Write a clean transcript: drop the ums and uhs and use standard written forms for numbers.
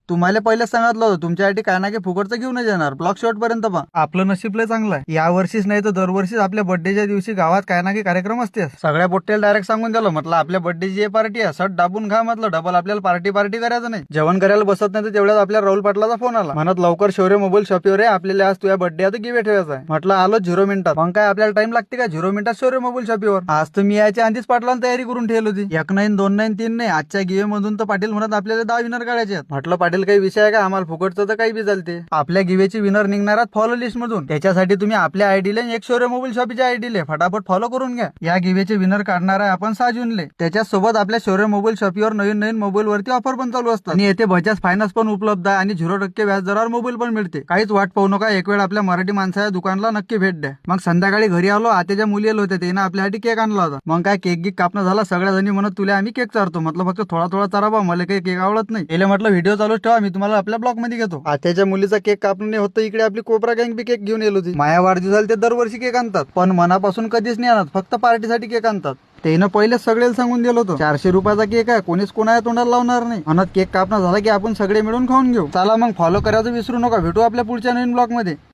तुम्हाला पहिलेच सांगितलं होतं तुमच्यासाठी काय ना काय फुकटचं घेऊनच येणार. ब्लॉग शेवट पर्यंत पहा. आपलं नशीब लय चांगलं आहे. या वर्षीच नाही तर दरवर्षीच आपल्या बर्थडेच्या दिवशी गावात काय ना काही कार्यक्रम असते. सगळ्या पोट्टेला डायरेक्ट सांगून दिलं, म्हटलं आपल्या बर्थडेची जी पार्टी आहे सट दाबून खा, म्हटलं डबल आपल्याला पार्टी करायचं नाही. जेवण करायला बसत नाही तर तेवढ्यात आपल्या राहुल पाटलाचा फोन आला, म्हणत लवकर शौर्य मोबाईल शॉपीवर आहे, आपल्याला आज तुझ्या बर्थडे आता गिवे ठेवायचा आहे. म्हटलं आलो 0 मिनिटात. मग काय आपल्याला टाइम लागते का 0 मिनिटात शौर्य मोबाईल शॉपीवर? आज तर मी याच्या आधीच पाटलाला तयारी करून ठेवली होती. 1 नाही 2 नाही 3 नाही, आजच्या गिवे मधून तर पाटील म्हणत आपल्याला 10 विनर काढायचे. म्हटलं पाटील काही विषय आहे का, आम्हाला फुकटचं तर काही बी चालते. आपल्या गिवेची विनर निघणार फॉलो लिस्ट मधून. त्याच्यासाठी तुम्ही आपल्या आयडीला एक शौर्य मोबाईल शॉपीच्या आयडीले फटाफट फॉलो करून घ्या. या गिवेचे विनर काढणार आहे आपण 6 जूनले. त्याच्यासोबत आपल्या शौर्य मोबाईल शॉपीवर नवीन मोबाईल वरती ऑफर पण चालू असतात आणि येथे बजाज फायनान्स पण उपलब्ध आहे आणि 0% व्याज दरावर मोबाईल पण मिळते. काहीच वाट पाहू नका, एक वेळ आपल्या मराठी माणसाच्या दुकानला नक्की भेट द्या. मग संध्याकाळी घरी आलो, आत्याच्या मुली आलो होत्या, त्यानं आपल्यासाठी केक आणला होता. मग काय केक गिक कापणं झाला, सगळ्या जणी म्हणत तुला आम्ही केक चारतो. म्हटलं फक्त थोडा थोडा चारा बा, मला काही केक आवडत नाही. त्याला म्हटलं व्हिडिओ चालूच ठेवा, मी तुम्हाला आपल्या ब्लॉग मध्ये घेतो. आत्याच्या मुलीचा केक कापणे होतं, इकडे आपली कोबरा गँग बी केक घेऊन येलो होती. माया वाढदिवसाला ते दरवर्षी केक आणतात, पण मनापासून कधीच नाही आणत, फक्त पार्टीसाठी केक आणतात. त्यानं पहिलेच सगळ्याला सांगून दिलं होतं 400 रुपयाचा केक आहे, कोणीच कोणाच्या तोंडाला लावणार नाही. म्हणत केक कापणं झाला की आपण सगळे मिळून खाऊन घेऊ. चला मग फॉलो करायचं विसरू नका. भेटू आपल्या पुढच्या नवीन ब्लॉग मध्ये.